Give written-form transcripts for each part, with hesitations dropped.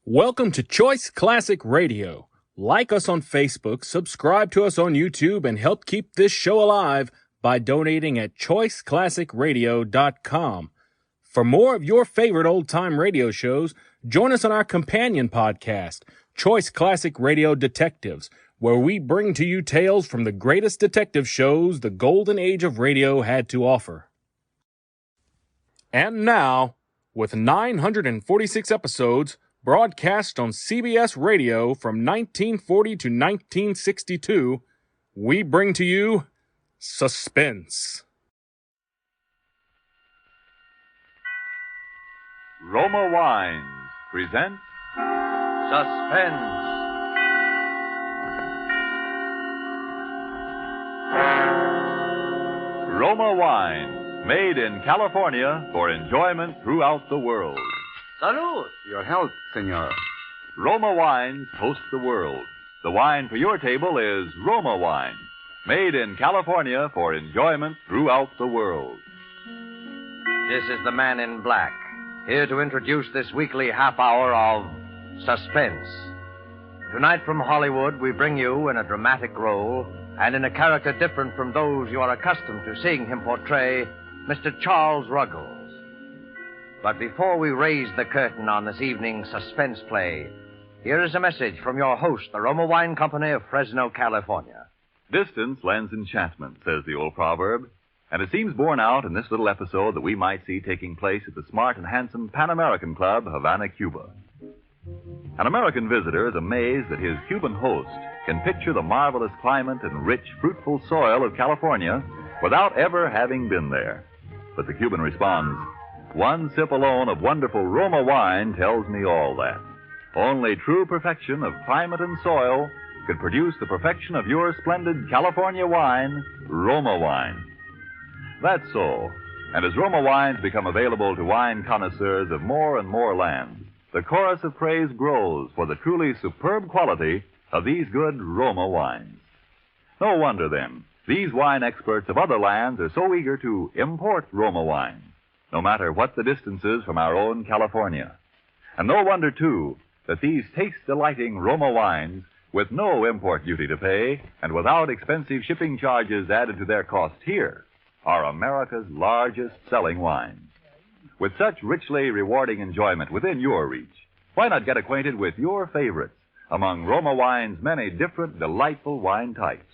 Welcome to Choice Classic Radio. Like us on Facebook, subscribe to us on YouTube, and help keep this show alive by donating at choiceclassicradio.com. For more of your favorite old-time radio shows, join us on our companion podcast, Choice Classic Radio Detectives, where we bring to you tales from the greatest detective shows the golden age of radio had to offer. And now, with 946 episodes, broadcast on CBS Radio from 1940 to 1962, we bring to you Suspense. Roma Wines present Suspense. Roma Wines, made in California for enjoyment throughout the world. Salud. Your health, senor. Roma Wines host the world. The wine for your table is Roma Wine, made in California for enjoyment throughout the world. This is the Man in Black, here to introduce this weekly half hour of Suspense. Tonight from Hollywood, we bring you in a dramatic role and in a character different from those you are accustomed to seeing him portray, Mr. Charles Ruggles. But before we raise the curtain on this evening's suspense play, here is a message from your host, the Roma Wine Company of Fresno, California. Distance lends enchantment, says the old proverb, and it seems borne out in this little episode that we might see taking place at the smart and handsome Pan American Club, Havana, Cuba. An American visitor is amazed that his Cuban host can picture the marvelous climate and rich, fruitful soil of California without ever having been there. But the Cuban responds, "One sip alone of wonderful Roma wine tells me all that. Only true perfection of climate and soil could produce the perfection of your splendid California wine, Roma wine." That's so. And as Roma wines become available to wine connoisseurs of more and more lands, the chorus of praise grows for the truly superb quality of these good Roma wines. No wonder, then, these wine experts of other lands are so eager to import Roma wines, no matter what the distance is from our own California. And no wonder, too, that these taste-delighting Roma wines, with no import duty to pay and without expensive shipping charges added to their cost here, are America's largest selling wines. With such richly rewarding enjoyment within your reach, why not get acquainted with your favorites among Roma wine's many different delightful wine types?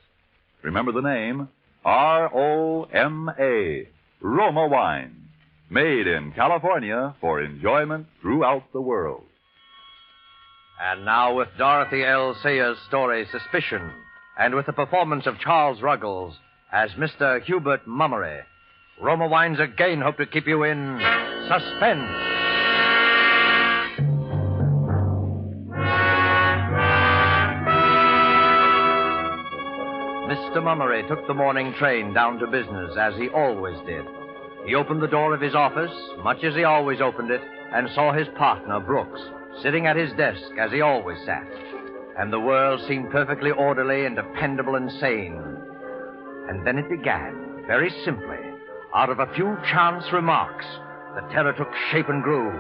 Remember the name, R-O-M-A, Roma Wines. Made in California for enjoyment throughout the world. And now with Dorothy L. Sayers' story, Suspicion, and with the performance of Charles Ruggles as Mr. Hubert Mummery, Roma Wines again hope to keep you in suspense. Mr. Mummery took the morning train down to business, as he always did. He opened the door of his office, much as he always opened it, and saw his partner, Brooks, sitting at his desk as he always sat. And the world seemed perfectly orderly and dependable and sane. And then it began, very simply, out of a few chance remarks. The terror took shape and grew,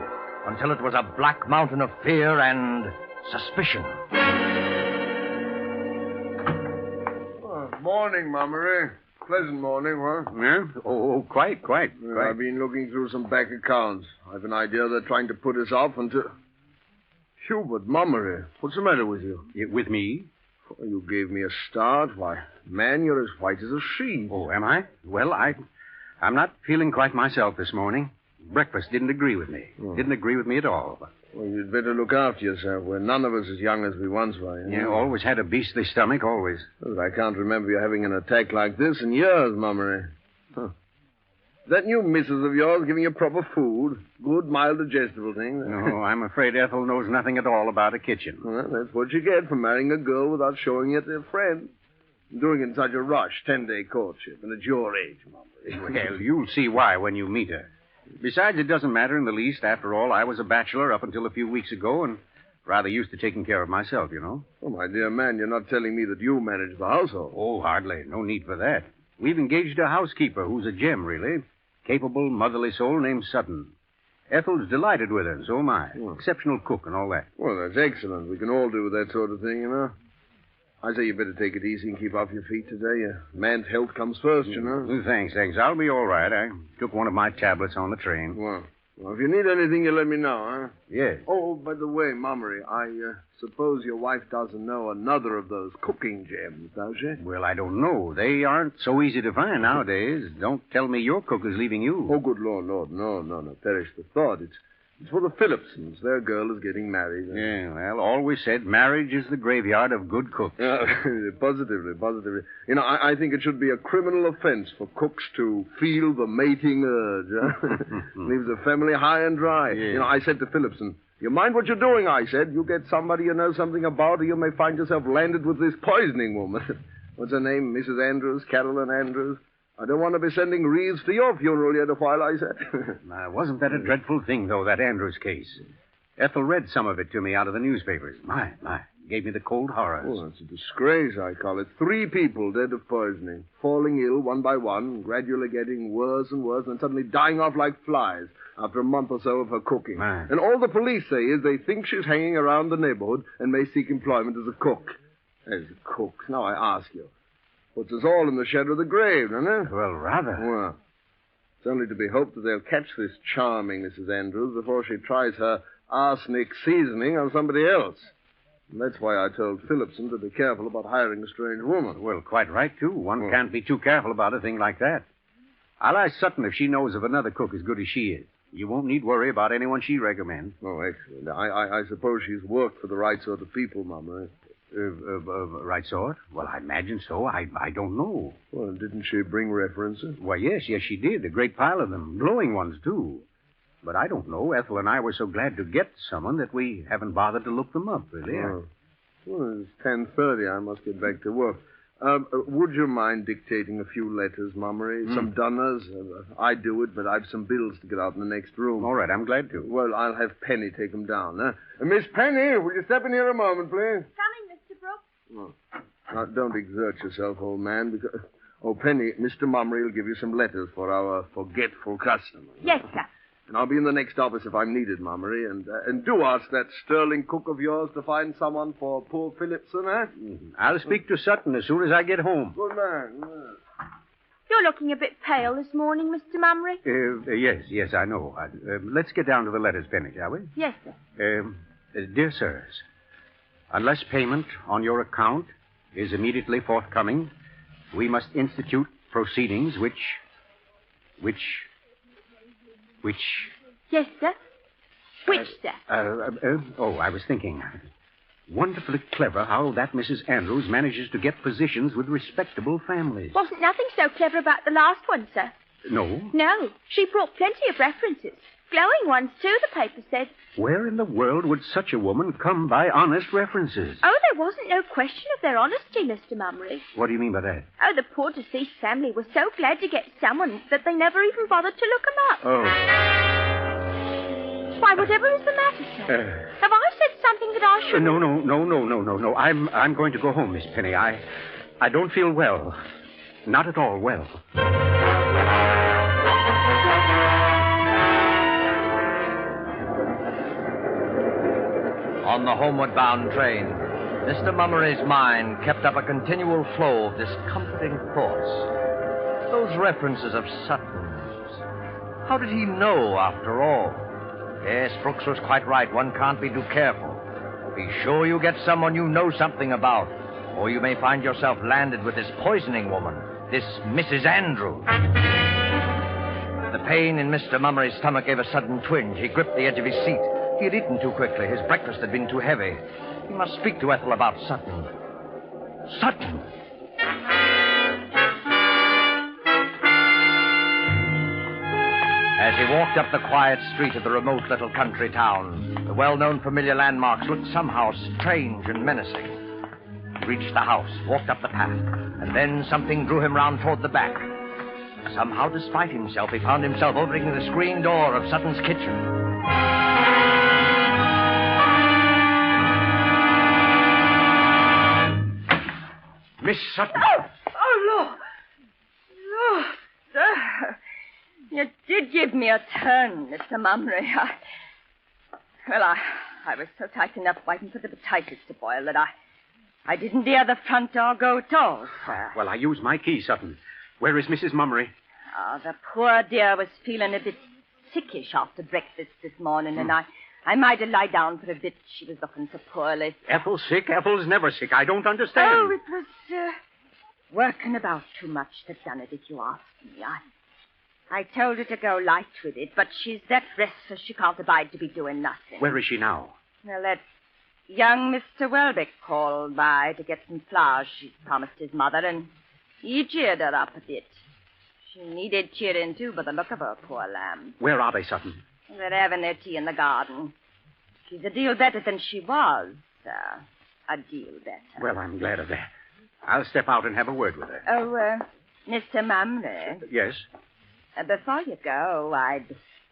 until it was a black mountain of fear and suspicion. Morning, Mummery. Pleasant morning, huh? Yeah? Oh, quite. I've been looking through some back accounts. I've an idea they're trying to put us off until... Hubert Mummery, what's the matter with you? With me? Oh, you gave me a start. Why, man, you're as white as a sheet. Oh, am I? Well, I'm not feeling quite myself this morning. Breakfast didn't agree with me. Didn't agree with me at all. Well, you'd better look after yourself. We're none of us as young as we once were. Yeah, always had a beastly stomach, always. Well, I can't remember you having an attack like this in years, Mummery. Huh. That new missus of yours giving you proper food? Good, mild, digestible thing? No, I'm afraid Ethel knows nothing at all about a kitchen. Well, that's what you get for marrying a girl without showing it to a friend. Doing it in such a rush, 10-day courtship, and at your age, Mummery. Well, you'll see why when you meet her. Besides, it doesn't matter in the least. After all, I was a bachelor up until a few weeks ago and rather used to taking care of myself, you know. Oh, my dear man, you're not telling me that you manage the household. Oh, hardly. No need for that. We've engaged a housekeeper who's a gem, really. Capable, motherly soul named Sutton. Ethel's delighted with her, and so am I. Hmm. Exceptional cook and all that. Well, that's excellent. We can all do with that sort of thing, you know. I say you better take it easy and keep off your feet today. A man's health comes first, you know. Thanks. I'll be all right. I took one of my tablets on the train. Well, if you need anything, you let me know, huh? Yes. Oh, by the way, Mummery, I suppose your wife doesn't know another of those cooking gems, does she? Well, I don't know. They aren't so easy to find nowadays. Don't tell me your cook is leaving you. Oh, good Lord. No. Perish the thought. It's for the Phillipsons. Their girl is getting married. Yeah, well, always said marriage is the graveyard of good cooks. Positively. You know, I think it should be a criminal offense for cooks to feel the mating urge. Huh? Leaves the family high and dry. Yeah. You know, I said to Phillipson, you mind what you're doing, I said. You get somebody you know something about, or you may find yourself landed with this poisoning woman. What's her name? Mrs. Andrews? Carolyn Andrews? I don't want to be sending wreaths to your funeral yet a while, I said. Now, wasn't that a dreadful thing, though, that Andrews case? Ethel read some of it to me out of the newspapers. My. Gave me the cold horrors. Oh, it's a disgrace, I call it. 3 people dead of poisoning, falling ill one by one, gradually getting worse and worse, and suddenly dying off like flies after a month or so of her cooking. My. And all the police say is they think she's hanging around the neighborhood and may seek employment as a cook. As a cook? Now I ask you. Puts us all in the shadow of the grave, doesn't it? Well, rather. Well, it's only to be hoped that they'll catch this charming Mrs. Andrews before she tries her arsenic seasoning on somebody else. And that's why I told Phillipson to be careful about hiring a strange woman. Well, quite right, too. One can't be too careful about a thing like that. I'll ask Sutton if she knows of another cook as good as she is. You won't need worry about anyone she recommends. Oh, excellent. I suppose she's worked for the right sort of people, Mama. Right sort? Well, I imagine so. I don't know. Well, didn't she bring references? Why, yes, she did. A great pile of them. Glowing ones, too. But I don't know. Ethel and I were so glad to get someone that we haven't bothered to look them up, really. Oh. Well, it's 10:30. I must get back to work. Would you mind dictating a few letters, Mummery? Some dunners? I do it, but I've some bills to get out in the next room. All right, I'm glad to. Well, I'll have Penny take them down, huh? Miss Penny, will you step in here a moment, please? Coming, Mr. Brooks. Oh. Now, don't exert yourself, old man, because... Oh, Penny, Mr. Mummery will give you some letters for our forgetful customer. Yes, sir. And I'll be in the next office if I'm needed, Mummery. And do ask that sterling cook of yours to find someone for poor Phillipson, eh? I'll speak to Sutton as soon as I get home. Good man. Yeah. You're looking a bit pale this morning, Mr. Mummery. Yes, I know. Let's get down to the letters, Penny, shall we? Yes, sir. Dear sirs, unless payment on your account is immediately forthcoming, we must institute proceedings which... Yes, sir. Which, sir? I was thinking. Wonderfully clever how that Mrs. Andrews manages to get positions with respectable families. Wasn't nothing so clever about the last one, sir. No? No. She brought plenty of references. Glowing ones, too, the paper said. Where in the world would such a woman come by honest references? Oh, there wasn't no question of their honesty, Mr. Mummery. What do you mean by that? Oh, the poor deceased family was so glad to get someone that they never even bothered to look 'em up. Oh. Why, whatever is the matter, sir? Have I said something that I shouldn't? No. I'm going to go home, Miss Penny. I don't feel well. Not at all well. On the homeward-bound train, Mr. Mummery's mind kept up a continual flow of discomforting thoughts. Those references of Sutton's. How did he know, after all? Yes, Brooks was quite right. One can't be too careful. Be sure you get someone you know something about, or you may find yourself landed with this poisoning woman, this Mrs. Andrews. The pain in Mr. Mummery's stomach gave a sudden twinge. He gripped the edge of his seat. He had eaten too quickly. His breakfast had been too heavy. He must speak to Ethel about Sutton. Sutton! As he walked up the quiet street of the remote little country town, the well-known familiar landmarks looked somehow strange and menacing. He reached the house, walked up the path, and then something drew him round toward the back. Somehow, despite himself, he found himself opening the screen door of Sutton's kitchen. Miss Sutton. Oh, Lord. Lord, sir. You did did give me a turn, Mr. Mummery. I was so tightened up waiting for the potatoes to boil that I didn't hear the front door go at all, sir. Well, I used my key, Sutton. Where is Mrs. Mummery? Oh, the poor dear was feeling a bit sickish after breakfast this morning, and I might have lied down for a bit. She was looking so poorly. Ethel's sick? Ethel's never sick. I don't understand. Oh, it was working about too much that done it, if you ask me. I told her to go light with it, but she's that restless she can't abide to be doing nothing. Where is she now? Well, that young Mr. Welbeck called by to get some flowers she'd promised his mother, and he cheered her up a bit. She needed cheering, too, by the look of her, poor lamb. Where are they, Sutton? They're having their tea in the garden. She's a deal better than she was, sir. A deal better. Well, I'm glad of that. I'll step out and have a word with her. Oh, Mr. Mumley. Yes? Before you go, I'd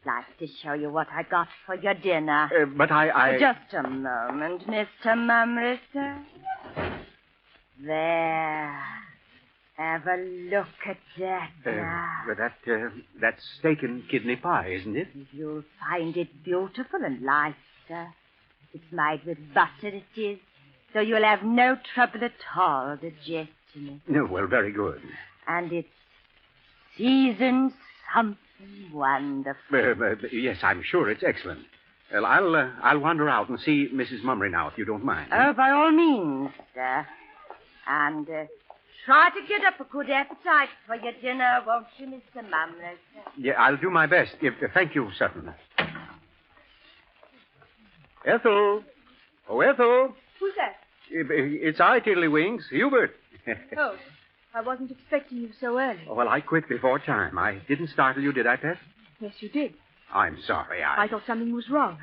like to show you what I got for your dinner. But I... Just a moment, Mr. Mumley, sir. There. Have a look at that now. That's steak and kidney pie, isn't it? You'll find it beautiful and light, sir. It's made with butter, it is, so you'll have no trouble at all digesting it. No, well, very good. And it's seasoned something wonderful. Yes, I'm sure it's excellent. Well, I'll wander out and see Mrs. Mummery now, if you don't mind. Oh, by all means, sir. And try to get up a good appetite for your dinner, won't you, Mr. Mumley? Yeah, I'll do my best. Thank you, Sutton. Ethel. Oh, Ethel. Who's that? It's I, Tiddlywinks. Hubert. Oh, I wasn't expecting you so early. Oh, well, I quit before time. I didn't startle you, did I, Pet? Yes, you did. I'm sorry. I thought something was wrong.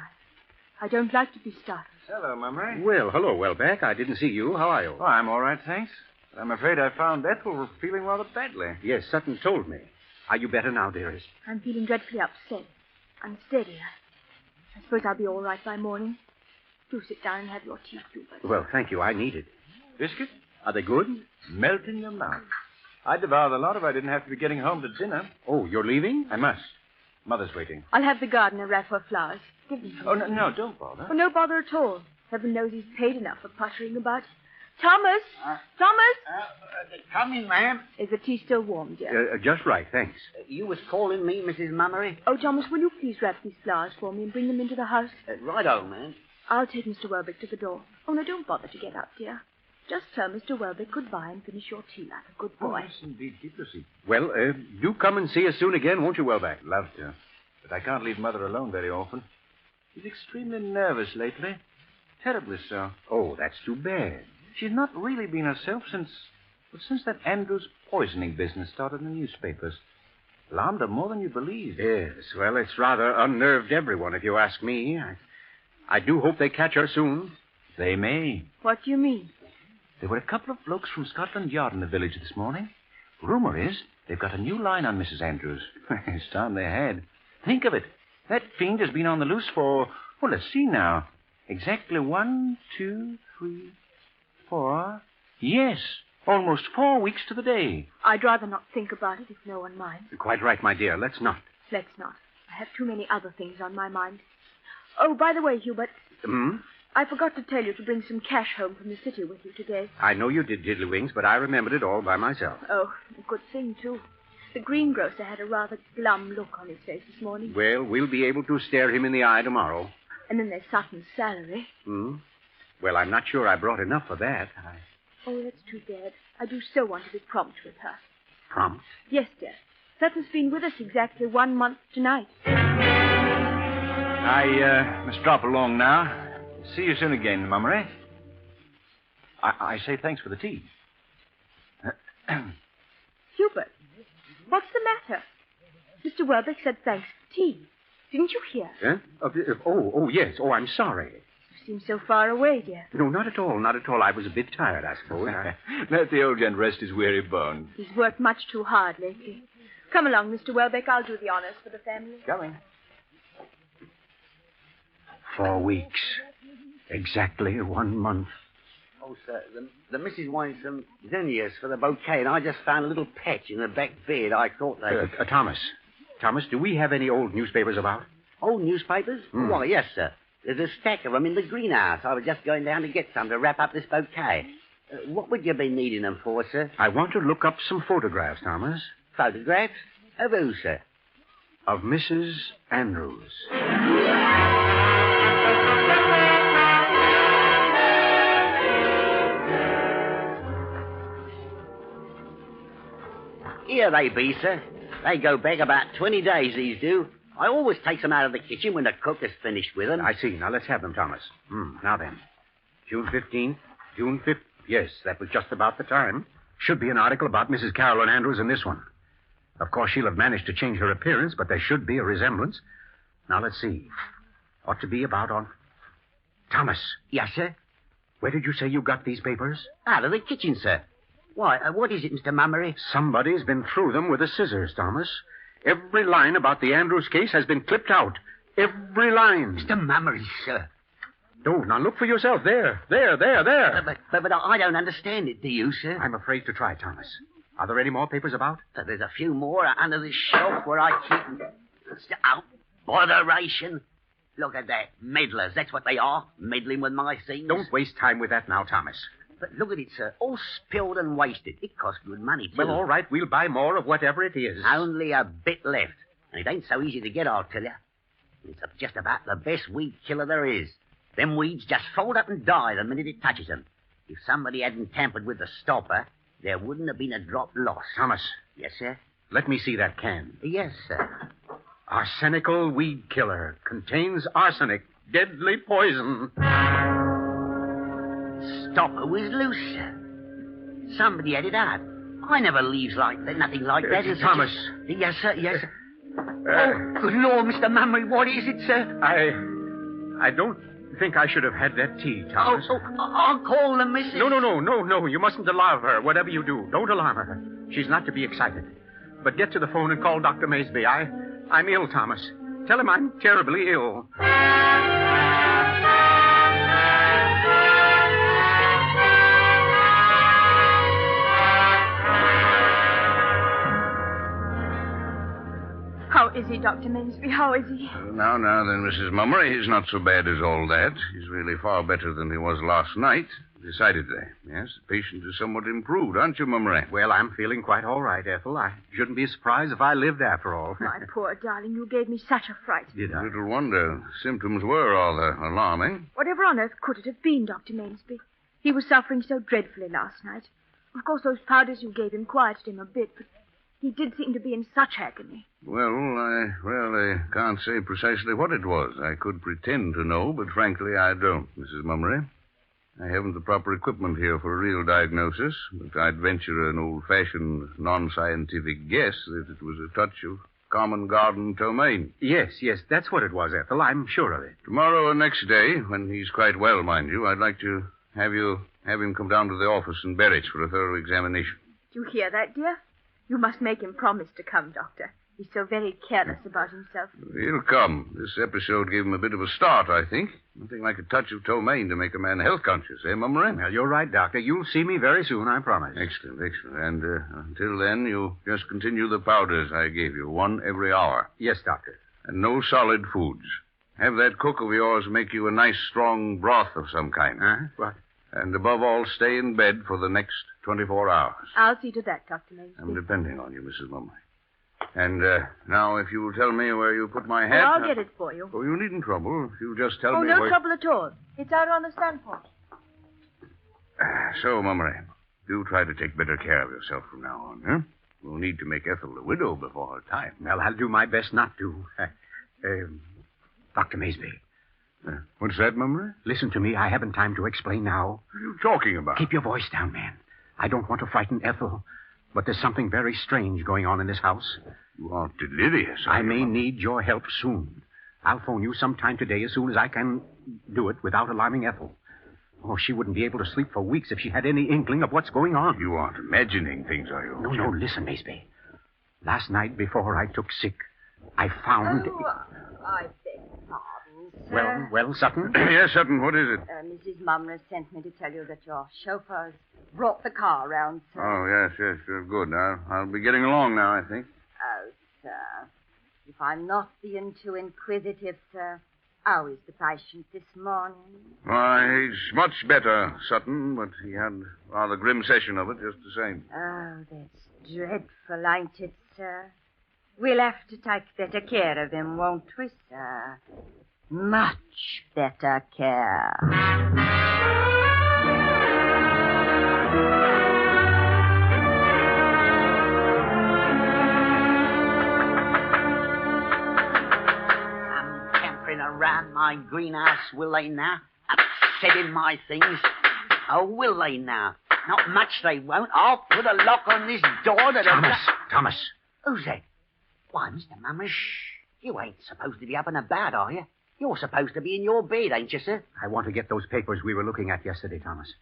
I don't like to be startled. Hello, Mummery. Well, hello, Welbeck. I didn't see you. How are you? Oh, I'm all right, thanks. But I'm afraid I found Ethel feeling rather badly. Yes, Sutton told me. Are you better now, dearest? I'm feeling dreadfully upset. Unsteady. I suppose I'll be all right by morning. Do sit down and have your tea, Hubert. Well, thank you. I need it. Biscuit? Are they good? Melt in your mouth. I'd devour the lot if I didn't have to be getting home to dinner. Oh, you're leaving? I must. Mother's waiting. I'll have the gardener wrap her flowers. Give them to Oh, me. no, don't bother. Oh, no bother at all. Heaven knows he's paid enough for puttering about. Thomas! Thomas! Coming, ma'am. Is the tea still warm, dear? Just right, thanks. You was calling me, Mrs. Mummery? Oh, Thomas, will you please wrap these flowers for me and bring them into the house? Righto, ma'am. I'll take Mr. Welbeck to the door. Oh, no, don't bother to get up, dear. Just tell Mr. Welbeck goodbye and finish your tea like a good boy. Yes, indeed. Keep your seat. Well, do come and see us soon again, won't you, Welbeck? Love to. But I can't leave Mother alone very often. She's extremely nervous lately. Terribly so. Oh, that's too bad. She's not really been herself since that Andrews poisoning business started in the newspapers. Alarmed her more than you believe. Yes, well, it's rather unnerved everyone, if you ask me. I do hope they catch her soon. They may. What do you mean? There were a couple of blokes from Scotland Yard in the village this morning. Rumor is they've got a new line on Mrs. Andrews. It's time they had. Think of it. That fiend has been on the loose for, well, let's see now. Exactly 1, 2, 3, 4. Yes, almost 4 weeks to the day. I'd rather not think about it if no one minds. Quite right, my dear. Let's not. Let's not. I have too many other things on my mind. Oh, by the way, Hubert, I forgot to tell you to bring some cash home from the city with you today. I know you did, Tiddlywinks, but I remembered it all by myself. Oh, a good thing, too. The greengrocer had a rather glum look on his face this morning. Well, we'll be able to stare him in the eye tomorrow. And then there's Sutton's salary. Well, I'm not sure I brought enough for that. Oh, that's too bad. I do so want to be prompt with her. Prompt? Yes, dear. Sutton's been with us exactly 1 month tonight. I must drop along now. See you soon again, Mummery. I say thanks for the tea. Hubert, what's the matter? Mr. Welbeck said thanks for tea. Didn't you hear? Huh? Oh, yes. Oh, I'm sorry. You seem so far away, dear. No, not at all. Not at all. I was a bit tired, I suppose. Let the old gent rest his weary bones. He's worked much too hard lately. Come along, Mr. Welbeck. I'll do the honors for the family. Coming. 4 weeks. Exactly 1 month. Oh, sir, the missus wanted some zinnias for the bouquet, and I just found a little patch in the back bed. I thought they... Thomas. Thomas, do we have any old newspapers about? Old newspapers? Why, yes, sir. There's a stack of them in the greenhouse. I was just going down to get some to wrap up this bouquet. What would you be needing them for, sir? I want to look up some photographs, Thomas. Photographs? Of who, sir? Of Mrs. Andrews. Here they be, sir. They go back about 20 days, these do. I always takes them out of the kitchen when the cook has finished with them. I see. Now, let's have them, Thomas. Now then. June 15th, June 5th. Yes, that was just about the time. Should be an article about Mrs. Carolyn Andrews in this one. Of course, she'll have managed to change her appearance, but there should be a resemblance. Now, let's see. Ought to be about on... Thomas. Yes, sir? Where did you say you got these papers? Out of the kitchen, sir. Why, what is it, Mr. Mummery? Somebody's been through them with the scissors, Thomas. Every line about the Andrews case has been clipped out. Every line. Mr. Mummery, sir. No, now look for yourself. There. But I don't understand it, do you, sir? I'm afraid to try, Thomas. Are there any more papers about? There's a few more under this shelf where I keep them. Oh, botheration. Look at that. Meddlers, that's what they are. Meddling with my things. Don't waste time with that now, Thomas. But look at it, sir. All spilled and wasted. It cost good money, too. Well, all right. We'll buy more of whatever it is. Only a bit left. And it ain't so easy to get, I'll tell you. It's just about the best weed killer there is. Them weeds just fold up and die the minute it touches them. If somebody hadn't tampered with the stopper, there wouldn't have been a drop lost. Thomas. Yes, sir? Let me see that can. Yes, sir. Arsenical weed killer. Contains arsenic. Deadly poison. Stopper was loose, sir. Somebody had it out. I never leaves like that, nothing like that. Thomas. Yes, sir, yes, sir. Oh, good Lord, Mr. Mummery, what is it, sir? I don't think I should have had that tea, Thomas. I'll call the missus. No. You mustn't alarm her. Whatever you do, don't alarm her. She's not to be excited. But get to the phone and call Dr. Maysby. I'm ill, Thomas. Tell him I'm terribly ill. How is he, Dr. Mansby? How is he? Now then, Mrs. Mummery, he's not so bad as all that. He's really far better than he was last night. Decidedly. Yes, the patient is somewhat improved, aren't you, Mummery? Well, I'm feeling quite all right, Ethel. I shouldn't be surprised if I lived after all. My poor darling, you gave me such a fright. Did I? Little wonder. Symptoms were rather alarming. Whatever on earth could it have been, Dr. Mansby? He was suffering so dreadfully last night. Of course, those powders you gave him quieted him a bit, but he did seem to be in such agony. Well, I really can't say precisely what it was. I could pretend to know, but frankly, I don't, Mrs. Mummery. I haven't the proper equipment here for a real diagnosis, but I'd venture an old-fashioned, non-scientific guess that it was a touch of common garden ptomaine. Yes, that's what it was, Ethel. I'm sure of it. Tomorrow or next day, when he's quite well, mind you, I'd like to have him come down to the office in Berwich for a thorough examination. Do you hear that, dear? You must make him promise to come, Doctor. He's so very careless about himself. He'll come. This episode gave him a bit of a start, I think. Nothing like a touch of ptomaine to make a man health conscious, eh, Mummery? Well, you're right, Doctor. You'll see me very soon, I promise. Excellent. And until then, you just continue the powders I gave you, one every hour. Yes, Doctor. And no solid foods. Have that cook of yours make you a nice, strong broth of some kind. Huh? What? And above all, stay in bed for the next 24 hours. I'll see to that, Dr. Mansby. I'm depending on you, Mrs. Mummery. And now, if you'll tell me where you put my hat... Oh, I'll get it for you. Oh, you needn't trouble. If you'll just tell me no where... trouble at all. It's out on the standpoint. So, Mummery, do try to take better care of yourself from now on, huh? We'll need to make Ethel a widow before her time. Well, I'll do my best not to. Dr. Maysby. What's that, Mummery? Listen to me. I haven't time to explain now. What are you talking about? Keep your voice down, man. I don't want to frighten Ethel, but there's something very strange going on in this house. You are delirious. I may need your help soon. I'll phone you sometime today as soon as I can do it without alarming Ethel. Oh, she wouldn't be able to sleep for weeks if she had any inkling of what's going on. You aren't imagining things, are you? No, listen, Maysby. Last night, before I took sick, I found... I beg pardon, sir. Well, Sutton? Yes, Sutton, what is it? Mrs. Mumner sent me to tell you that your chauffeur's brought the car round, sir. Oh, yes, good. I'll be getting along now, I think. Oh, sir. If I'm not being too inquisitive, sir, how is the patient this morning? Why, he's much better, Sutton, but he had a rather grim session of it just the same. Oh, that's dreadful, ain't it, sir? We'll have to take better care of him, won't we, sir? Much better care. Around my greenhouse, will they now? Upsetting my things. Oh, will they now? Not much they won't. I'll put a lock on this door that... Thomas. Who's that? Why, Mr. Mummery, you ain't supposed to be up and about, are you? You're supposed to be in your bed, ain't you, sir? I want to get those papers we were looking at yesterday, Thomas.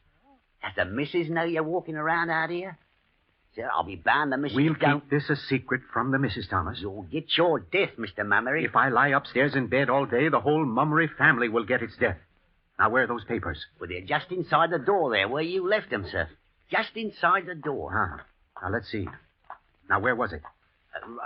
Does the missus know you're walking around out here? Sir, I'll be bound the missus We'll don't... keep this a secret from the missus, Thomas. You'll get your death, Mr. Mummery. If I lie upstairs in bed all day, the whole Mummery family will get its death. Now, where are those papers? Well, they're just inside the door there, where you left them, sir. Just inside the door. Now, let's see. Now, where was it?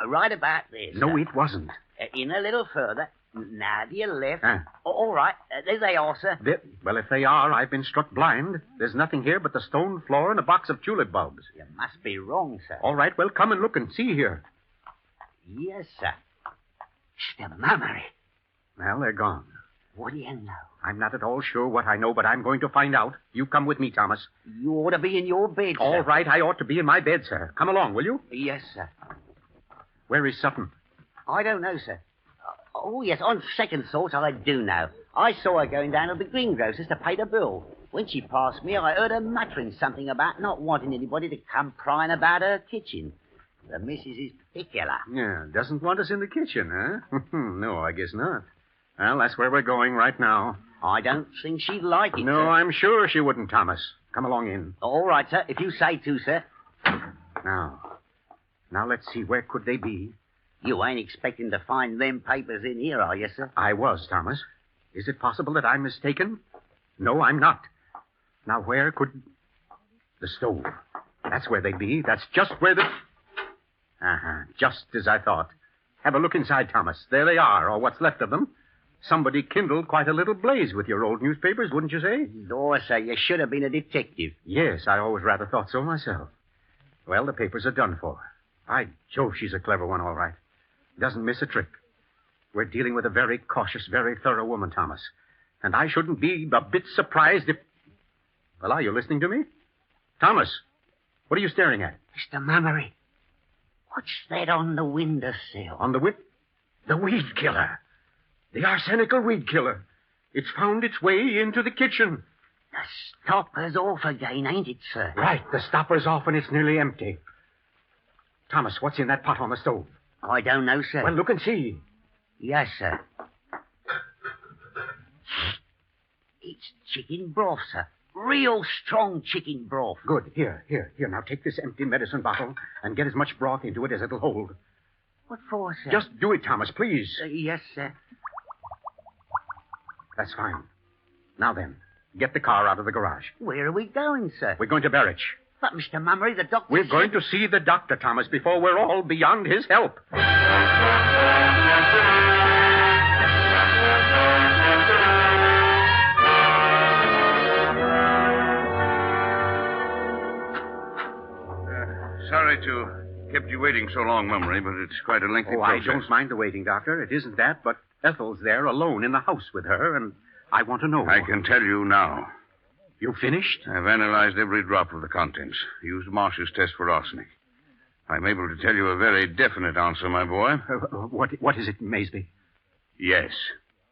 Right about there, sir. No, it wasn't. In a little further. Now to your left. All right. There they are, sir. Well, if they are, I've been struck blind. There's nothing here but the stone floor and a box of tulip bulbs. You must be wrong, sir. All right, well, come and look and see here. Yes, sir. Mr. Mummery. Well, they're gone. What do you know? I'm not at all sure what I know, but I'm going to find out. You come with me, Thomas. You ought to be in your bed, sir. All right, I ought to be in my bed, sir. Come along, will you? Yes, sir. Where is Sutton? I don't know, sir. Oh, yes, on second thoughts, I do know. I saw her going down to the greengrocer's to pay the bill. When she passed me, I heard her muttering something about not wanting anybody to come prying about her kitchen. The missus is particular. Yeah, doesn't want us in the kitchen, huh? No, I guess not. Well, that's where we're going right now. I don't think she'd like it, No, sir. I'm sure she wouldn't, Thomas. Come along in. All right, sir, if you say to, sir. Now let's see, where could they be? You ain't expecting to find them papers in here, are you, sir? I was, Thomas. Is it possible that I'm mistaken? No, I'm not. Now, where could... The stove. That's where they'd be. That's just where the... Just as I thought. Have a look inside, Thomas. There they are, or what's left of them. Somebody kindled quite a little blaze with your old newspapers, wouldn't you say? Lord, sir, you should have been a detective. Yes, I always rather thought so myself. Well, the papers are done for. By Jove, she's a clever one, all right. Doesn't miss a trick. We're dealing with a very cautious, very thorough woman, Thomas. And I shouldn't be a bit surprised if... Well, are you listening to me? Thomas, what are you staring at? Mr. Mummery, what's that on the windowsill? On the The weed killer. The arsenical weed killer. It's found its way into the kitchen. The stopper's off again, ain't it, sir? Right, the stopper's off and it's nearly empty. Thomas, what's in that pot on the stove? I don't know, sir. Well, look and see. Yes, sir. It's chicken broth, sir. Real strong chicken broth. Good. Here. Now take this empty medicine bottle and get as much broth into it as it'll hold. What for, sir? Just do it, Thomas, please. Yes, sir. That's fine. Now then, get the car out of the garage. Where are we going, sir? We're going to Berwich. But, Mr. Mummery, the doctor... We're going to see the doctor, Thomas, before we're all beyond his help. Sorry to kept you waiting so long, Mummery, but it's quite a lengthy process. I don't mind the waiting, Doctor. It isn't that, but Ethel's there alone in the house with her, and I want to know. I can tell you now. You finished? I've analyzed every drop of the contents. Used Marsh's test for arsenic. I'm able to tell you a very definite answer, my boy. What is it, Maysby? Yes.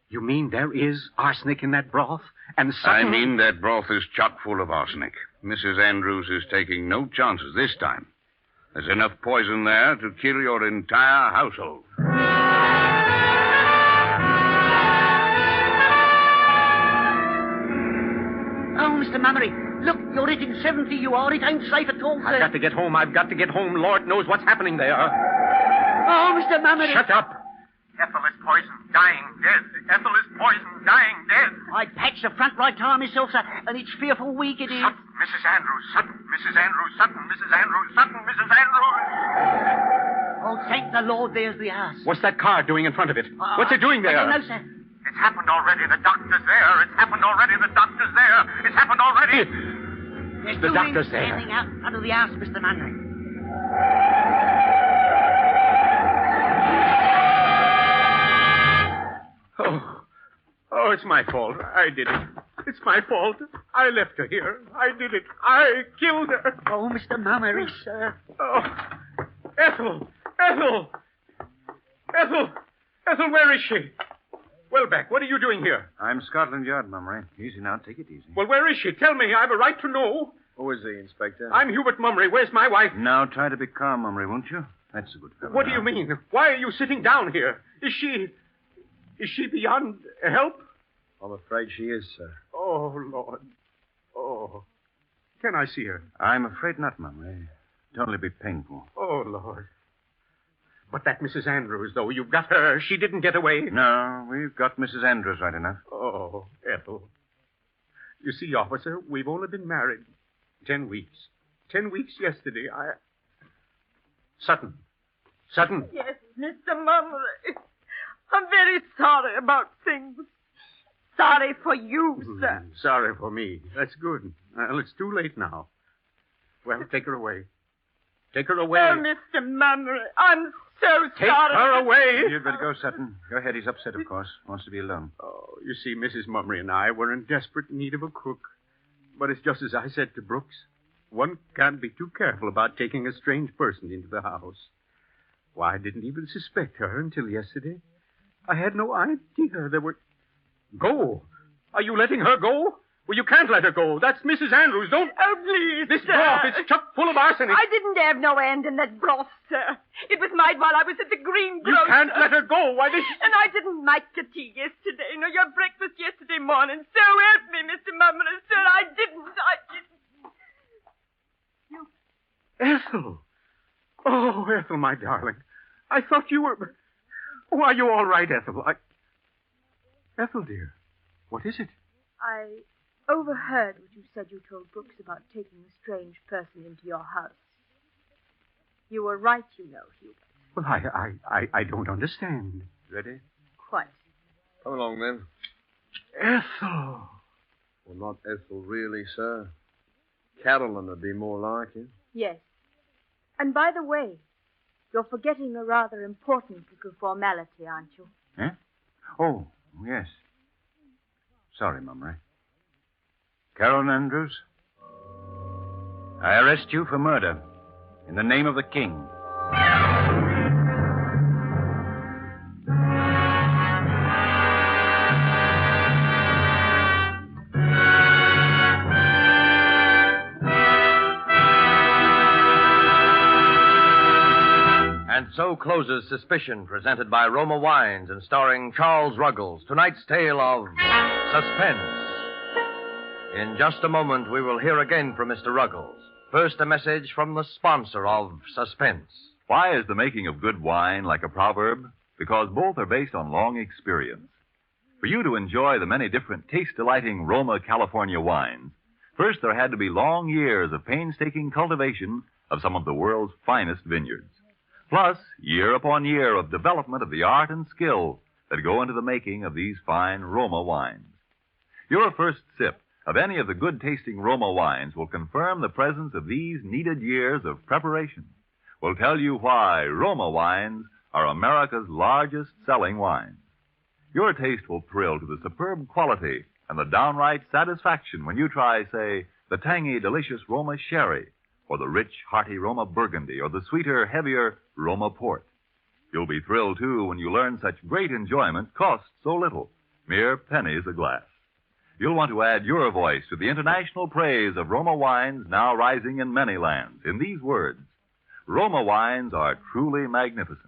You mean there is arsenic in that broth? And Sutton... I mean that broth is chock full of arsenic. Mrs. Andrews is taking no chances this time. There's enough poison there to kill your entire household. Oh, Mr. Mummery, look, you're hitting 70, you are. It ain't safe at all, sir. I've got to get home. Lord knows what's happening there. Oh, Mr. Mummery. Shut up. Ethel is poisoned, dying, dead. Ethel is poisoned, dying, dead. I patched the front right tire myself, sir, and it's fearful weak it is. Sutton, Mrs. Andrews, Sutton, Mrs. Andrews, Sutton, Mrs. Andrews, Sutton, Mrs. Andrews. Oh, thank the Lord, there's the house. What's that car doing in front of it? What's it doing there? I don't know, sir. It's happened already. The doctor's there. It's happened already. The doctor's there. It's happened already. There's The two doctor's men there. standing out in front of the house, Mr. Munro. Oh, it's my fault. I did it. It's my fault. I left her here. I did it. I killed her. Oh, Mr. Mummery, sir. Oh, Ethel! Ethel! Ethel! Ethel, where is she? Welbeck, what are you doing here? I'm Scotland Yard, Mummery. Easy now. Take it easy. Well, where is she? Tell me. I have a right to know. Who is he, Inspector? I'm Hubert Mummery. Where's my wife? Now, try to be calm, Mummery, won't you? That's a good fellow. What do now. you mean? Why are you sitting down here? Is she beyond help? I'm afraid she is, sir. Oh, Lord. Oh. Can I see her? I'm afraid not, Mummery. It'll only be painful. Oh, Lord. But that Mrs. Andrews, though, you've got her. She didn't get away. No, we've got Mrs. Andrews right enough. Oh, Ethel. You see, officer, we've only been married 10 weeks. 10 weeks yesterday. Sutton. Sutton. Yes, Mr. Mummery. I'm very sorry about things. Sorry for you, sir. Sorry for me. That's good. Well, it's too late now. Well, take her away. Take her away. Oh, Mr. Mummery, I'm so Take sorry. her away. You'd better go, Sutton. Go ahead. He's upset, of course. Wants to be alone. Oh, you see, Mrs. Mummery and I were in desperate need of a cook. But it's just as I said to Brooks. One can't be too careful about taking a strange person into the house. Why, I didn't even suspect her until yesterday. I had no idea there were... Go. Are you letting her go? Well, you can't let her go. That's Mrs. Andrews. Don't... Oh, please, This sir. broth, it's chock full of arsenic. I didn't have no hand in that broth, sir. It was made while I was at the You greengrocer's. can't let her go. Why, this... And I didn't make your tea yesterday, nor your breakfast yesterday morning. So help me, Mr. Mummery, sir. I didn't. Ethel. Oh, Ethel, my darling. I thought you were... Oh, are you all right, Ethel? Ethel, dear, what is it? I overheard what you said you told Brooks about taking a strange person into your house. You were right, you know, Hubert. Well, I don't understand. Ready? Quite. Come along, then. Ethel. Well, not Ethel, really, sir. Carolyn would be more like it. Yes. And by the way, you're forgetting a rather important little formality, aren't you? Eh? Oh, yes. Sorry, Mummery. Carolyn Andrews, I arrest you for murder in the name of the King. And so closes Suspicion, presented by Roma Wines and starring Charles Ruggles. Tonight's tale of Suspense. In just a moment, we will hear again from Mr. Ruggles. First, a message from the sponsor of Suspense. Why is the making of good wine like a proverb? Because both are based on long experience. For you to enjoy the many different taste-delighting Roma California wines, first there had to be long years of painstaking cultivation of some of the world's finest vineyards. Plus, year upon year of development of the art and skill that go into the making of these fine Roma wines. Your first sip of any of the good-tasting Roma wines will confirm the presence of these needed years of preparation, will tell you why Roma wines are America's largest-selling wines. Your taste will thrill to the superb quality and the downright satisfaction when you try, say, the tangy, delicious Roma Sherry, or the rich, hearty Roma Burgundy, or the sweeter, heavier Roma Port. You'll be thrilled, too, when you learn such great enjoyment costs so little, mere pennies a glass. You'll want to add your voice to the international praise of Roma wines now rising in many lands in these words: Roma wines are truly magnificent.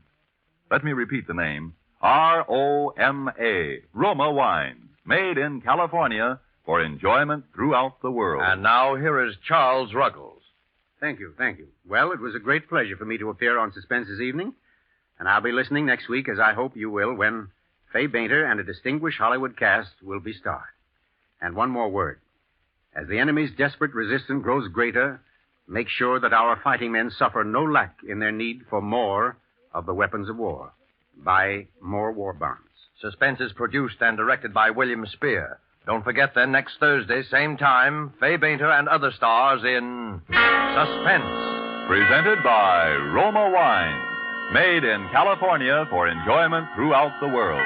Let me repeat the name: R-O-M-A, Roma wines, made in California for enjoyment throughout the world. And now, here is Charles Ruggles. Thank you. Well, it was a great pleasure for me to appear on Suspense this evening, and I'll be listening next week, as I hope you will, when Fay Bainter and a distinguished Hollywood cast will be starred. And one more word. As the enemy's desperate resistance grows greater, make sure that our fighting men suffer no lack in their need for more of the weapons of war. Buy more war bonds. Suspense is produced and directed by William Spear. Don't forget then, next Thursday, same time, Fay Bainter and other stars in Suspense. Presented by Roma Wine. Made in California for enjoyment throughout the world.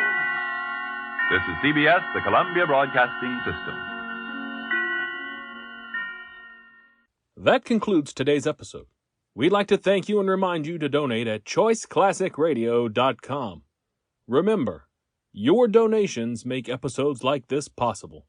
This is CBS, the Columbia Broadcasting System. That concludes today's episode. We'd like to thank you and remind you to donate at choiceclassicradio.com. Remember, your donations make episodes like this possible.